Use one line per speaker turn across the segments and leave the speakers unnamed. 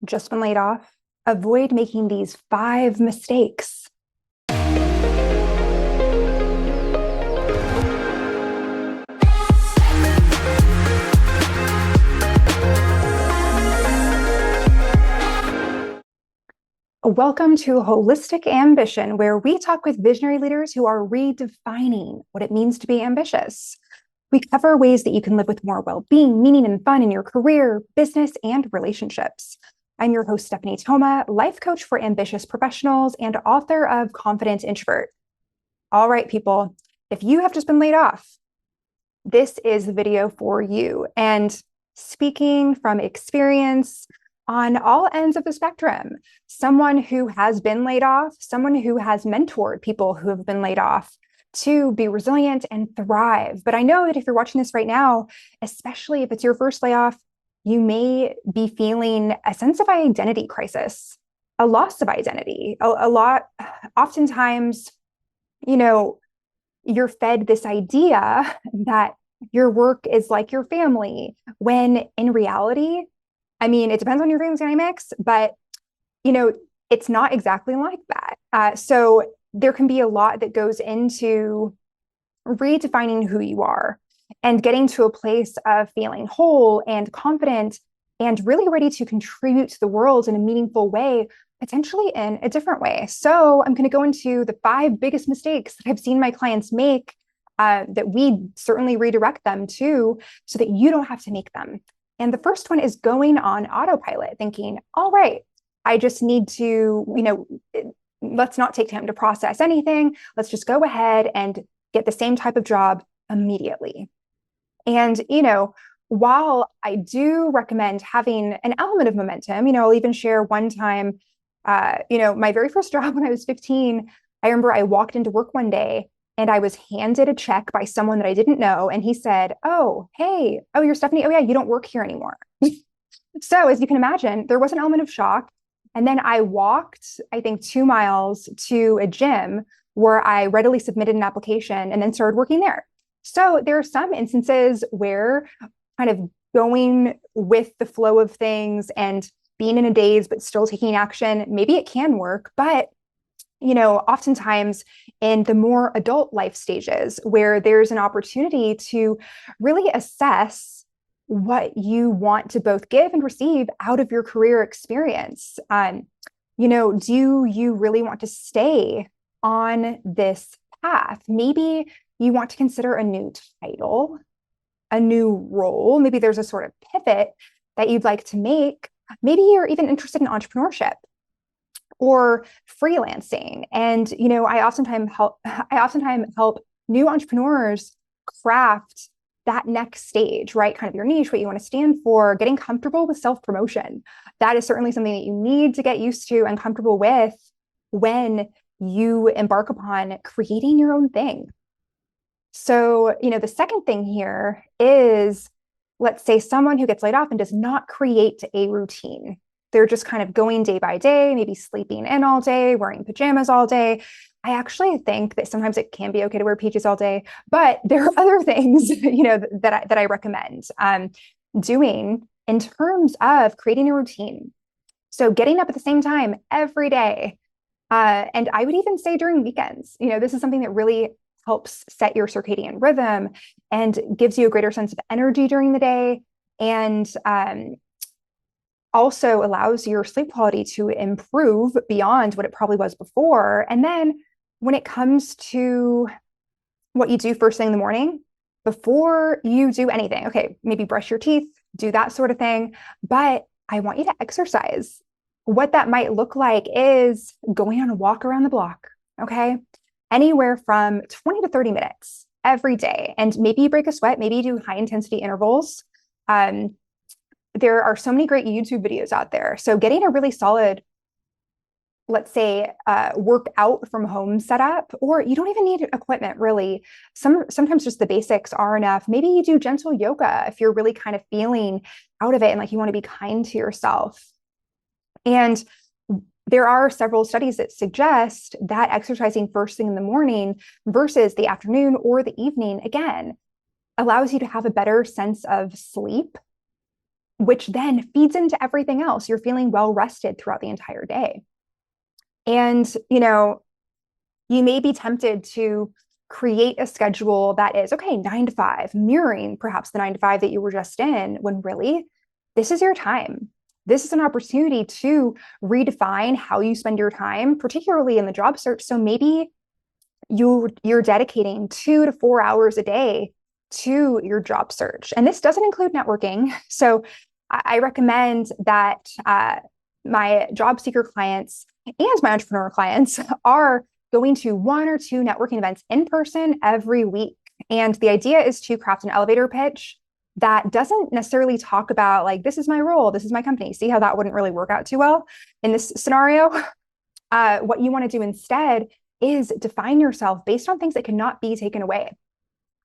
just been laid off, avoid making these 5 mistakes. Welcome to Holistic Ambition, where we talk with visionary leaders who are redefining what it means to be ambitious. We cover ways that you can live with more well-being, meaning, and fun in your career, business, and relationships. I'm your host, Stephanie Thoma, life coach for ambitious professionals and author of Confident Introvert. All right, people, if you have just been laid off, this is the video for you. And speaking from experience on all ends of the spectrum, someone who has been laid off, someone who has mentored people who have been laid off to be resilient and thrive. But I know that if you're watching this right now, especially if it's your first layoff, you may be feeling a sense of identity crisis, a loss of identity. Oftentimes, you're fed this idea that your work is like your family, when in reality, it depends on your family dynamics, but it's not exactly like that. So there can be a lot that goes into redefining who you are and getting to a place of feeling whole and confident and really ready to contribute to the world in a meaningful way, potentially in a different way. So I'm going to go into the 5 biggest mistakes that I've seen my clients make that we certainly redirect them to so that you don't have to make them. And the first one is going on autopilot, thinking, all right, I just need to, let's not take time to process anything. Let's just go ahead and get the same type of job immediately. And, while I do recommend having an element of momentum, I'll even share one time, my very first job when I was 15, I remember I walked into work one day and I was handed a check by someone that I didn't know. And he said, oh, hey, oh, you're Stephanie. Oh yeah, you don't work here anymore. So as you can imagine, there was an element of shock. And then I walked, I think, 2 miles to a gym where I readily submitted an application and then started working there. So there are some instances where kind of going with the flow of things and being in a daze, but still taking action, maybe it can work. But oftentimes in the more adult life stages where there's an opportunity to really assess what you want to both give and receive out of your career experience. Do you really want to stay on this path? Maybe you want to consider a new title, a new role. Maybe there's a sort of pivot that you'd like to make. Maybe you're even interested in entrepreneurship or freelancing. And, I oftentimes help new entrepreneurs craft that next stage, right? Kind of your niche, what you want to stand for, getting comfortable with self-promotion. That is certainly something that you need to get used to and comfortable with when you embark upon creating your own thing. So, the second thing here is, let's say someone who gets laid off and does not create a routine. They're just kind of going day by day, maybe sleeping in all day, wearing pajamas all day. I actually think that sometimes it can be okay to wear PJs all day, but there are other things, that I recommend doing in terms of creating a routine. So getting up at the same time every day. And I would even say during weekends, this is something that really helps set your circadian rhythm and gives you a greater sense of energy during the day. And also allows your sleep quality to improve beyond what it probably was before. And then when it comes to what you do first thing in the morning, before you do anything, okay, maybe brush your teeth, do that sort of thing, but I want you to exercise. What that might look like is going on a walk around the block, okay? Anywhere from 20 to 30 minutes every day. And maybe you break a sweat, maybe you do high intensity intervals. There are so many great YouTube videos out there. So getting a really solid, let's say, workout from home setup, or you don't even need equipment really. Sometimes just the basics are enough. Maybe you do gentle yoga if you're really kind of feeling out of it and like you want to be kind to yourself. And there are several studies that suggest that exercising first thing in the morning versus the afternoon or the evening, again, allows you to have a better sense of sleep which then feeds into everything else. You're feeling well rested throughout the entire day. And, you may be tempted to create a schedule that is, okay, 9 to 5, mirroring perhaps the 9 to 5 that you were just in, when really this is your time. This is an opportunity to redefine how you spend your time, particularly in the job search. So maybe you're dedicating 2 to 4 hours a day to your job search. And this doesn't include networking. So I recommend that my job seeker clients and my entrepreneur clients are going to 1 or 2 networking events in person every week. And the idea is to craft an elevator pitch that doesn't necessarily talk about like, this is my role, this is my company. See how that wouldn't really work out too well in this scenario? What you want to do instead is define yourself based on things that cannot be taken away.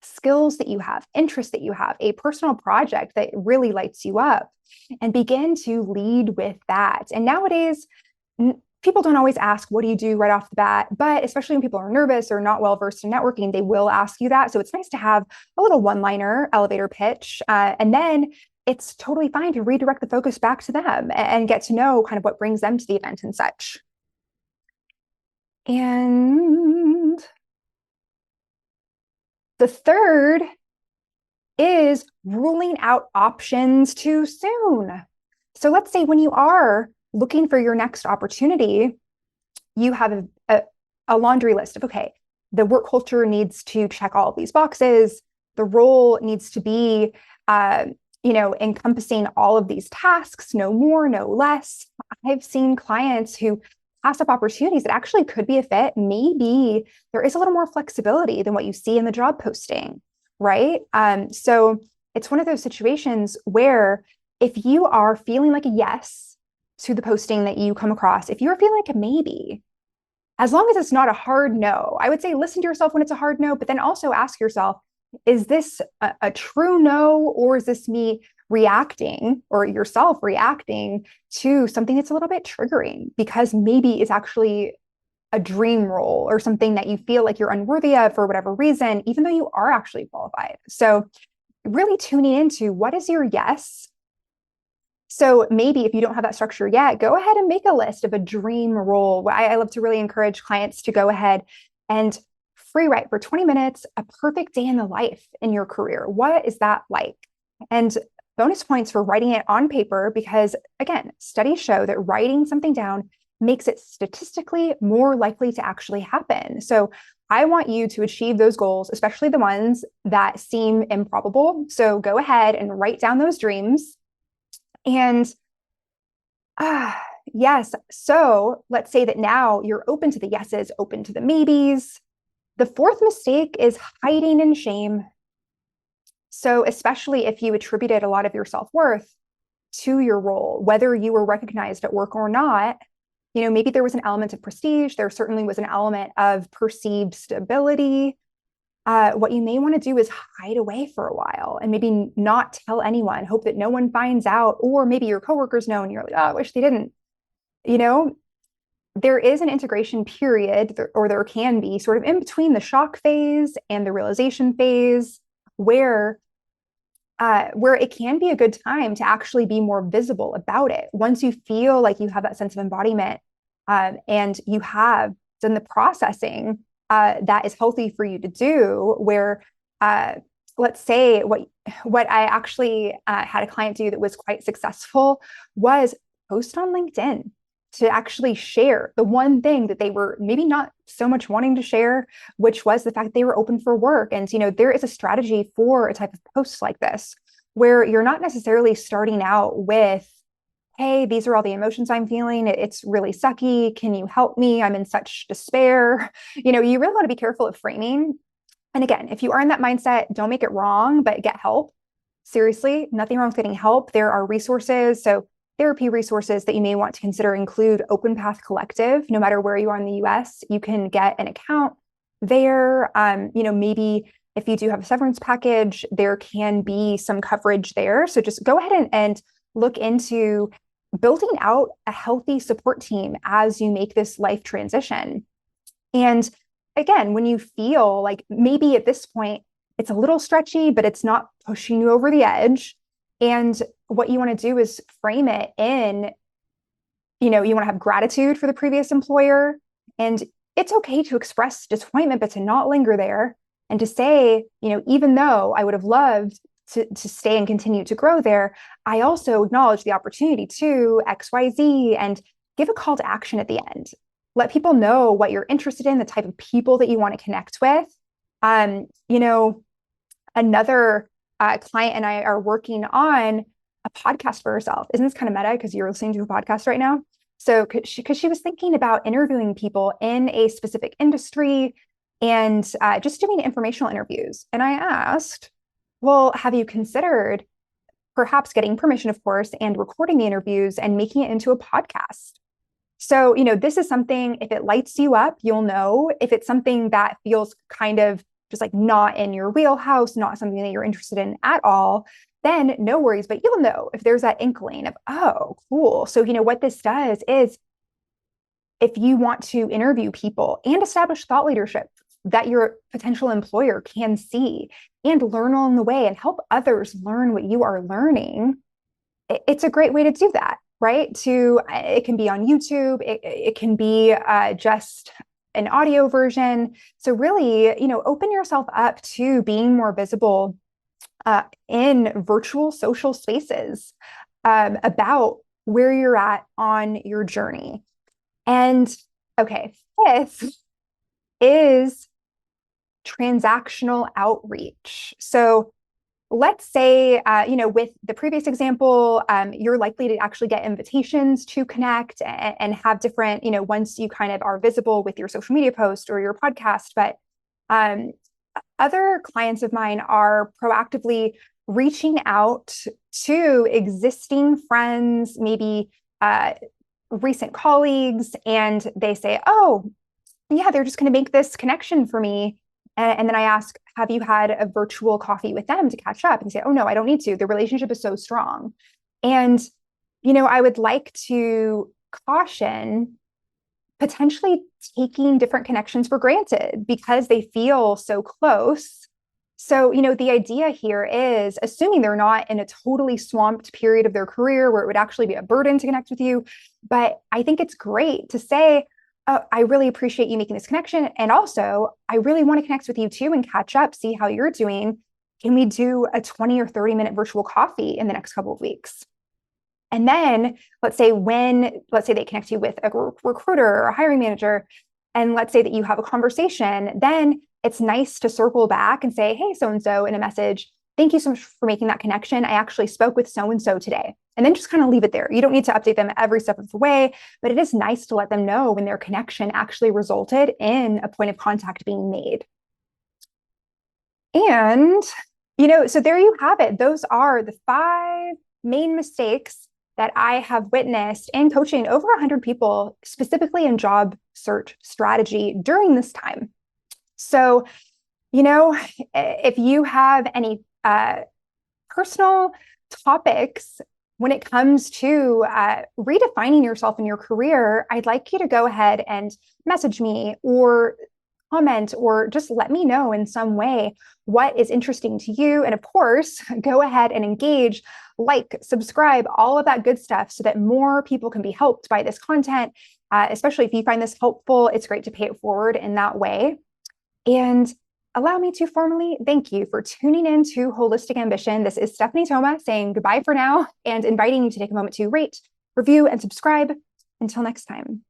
Skills that you have, interests that you have, a personal project that really lights you up, and begin to lead with that. And nowadays, people don't always ask, what do you do right off the bat? But especially when people are nervous or not well versed in networking, they will ask you that. So it's nice to have a little one-liner elevator pitch. And then it's totally fine to redirect the focus back to them and get to know kind of what brings them to the event and such. And the third is ruling out options too soon. So let's say when you are looking for your next opportunity, you have a laundry list of, okay, the work culture needs to check all of these boxes. The role needs to be, encompassing all of these tasks, no more, no less. I've seen clients who pass up opportunities that actually could be a fit. Maybe there is a little more flexibility than what you see in the job posting, right? So it's one of those situations where if you are feeling like a yes to the posting that you come across, if you're feeling like a maybe, as long as it's not a hard no, I would say listen to yourself when it's a hard no, but then also ask yourself, is this a true no, or is this me reacting, or yourself reacting to something that's a little bit triggering because maybe it's actually a dream role or something that you feel like you're unworthy of for whatever reason, even though you are actually qualified. So really tuning into what is your yes. So maybe if you don't have that structure yet, go ahead and make a list of a dream role. I love to really encourage clients to go ahead and free write for 20 minutes, a perfect day in the life in your career. What is that like? And bonus points for writing it on paper, because again, studies show that writing something down makes it statistically more likely to actually happen. So I want you to achieve those goals, especially the ones that seem improbable. So go ahead and write down those dreams. And yes, so let's say that now you're open to the yeses, open to the maybes. The fourth mistake is hiding in shame. So especially if you attributed a lot of your self-worth to your role, whether you were recognized at work or not, maybe there was an element of prestige. There certainly was an element of perceived stability. What you may want to do is hide away for a while and maybe not tell anyone, hope that no one finds out, or maybe your coworkers know and you're like, oh, I wish they didn't. There is an integration period, or there can be sort of in between the shock phase and the realization phase, where it can be a good time to actually be more visible about it. Once you feel like you have that sense of embodiment and you have done the processing that is healthy for you to do, where let's say what I actually had a client do that was quite successful was post on LinkedIn to actually share the one thing that they were maybe not so much wanting to share, which was the fact that they were open for work. And, there is a strategy for a type of post like this, where you're not necessarily starting out with, hey, these are all the emotions I'm feeling. It's really sucky. Can you help me? I'm in such despair. You really want to be careful of framing. And again, if you are in that mindset, don't make it wrong, but get help. Seriously, nothing wrong with getting help. There are resources. So therapy resources that you may want to consider include Open Path Collective. No matter where you are in the US, you can get an account there. Maybe if you do have a severance package, there can be some coverage there. So just go ahead and look into building out a healthy support team as you make this life transition. And again, when you feel like maybe at this point it's a little stretchy, but it's not pushing you over the edge, And what you want to do is frame it in, you want to have gratitude for the previous employer. And it's okay to express disappointment, but to not linger there and to say, even though I would have loved to stay and continue to grow there, I also acknowledge the opportunity to XYZ, and give a call to action at the end. Let people know what you're interested in, the type of people that you want to connect with. Another client and I are working on a podcast for herself. Isn't this kind of meta because you're listening to a podcast right now? So because she was thinking about interviewing people in a specific industry and just doing informational interviews. And I asked, well, have you considered perhaps getting permission, of course, and recording the interviews and making it into a podcast? So, this is something, if it lights you up, you'll know. If it's something that feels kind of just like not in your wheelhouse, not something that you're interested in at all, then no worries, but you'll know if there's that inkling of, oh, cool. So, what this does is if you want to interview people and establish thought leadership that your potential employer can see and learn along the way and help others learn what you are learning, it's a great way to do that, right? It can be on YouTube, it can be just an audio version. So really, open yourself up to being more visible in virtual social spaces about where you're at on your journey. And okay, fifth is transactional outreach. So let's say, with the previous example, you're likely to actually get invitations to connect and have different, once you kind of are visible with your social media post or your podcast. But other clients of mine are proactively reaching out to existing friends, maybe recent colleagues, and they say, oh, yeah, they're just going to make this connection for me. And then I ask, have you had a virtual coffee with them to catch up? And say, oh, no, I don't need to. The relationship is so strong. And, I would like to caution potentially taking different connections for granted because they feel so close. So, the idea here is assuming they're not in a totally swamped period of their career where it would actually be a burden to connect with you. But I think it's great to say, oh, I really appreciate you making this connection. And also, I really want to connect with you too and catch up, see how you're doing. Can we do a 20 or 30-minute virtual coffee in the next couple of weeks? And then let's say they connect you with a recruiter or a hiring manager, and let's say that you have a conversation, then it's nice to circle back and say, hey, so-and-so, in a message, thank you so much for making that connection. I actually spoke with so-and-so today. And then just kind of leave it there. You don't need to update them every step of the way, but it is nice to let them know when their connection actually resulted in a point of contact being made. And, so there you have it. Those are the 5 main mistakes that I have witnessed in coaching over 100 people, specifically in job search strategy during this time. So, if you have any personal topics when it comes to redefining yourself in your career, I'd like you to go ahead and message me or comment or just let me know in some way what is interesting to you. And of course, go ahead and engage, like, subscribe, all of that good stuff so that more people can be helped by this content. Especially if you find this helpful, it's great to pay it forward in that way. And allow me to formally thank you for tuning in to Holistic Ambition. This is Stephanie Thoma saying goodbye for now and inviting you to take a moment to rate, review, and subscribe. Until next time.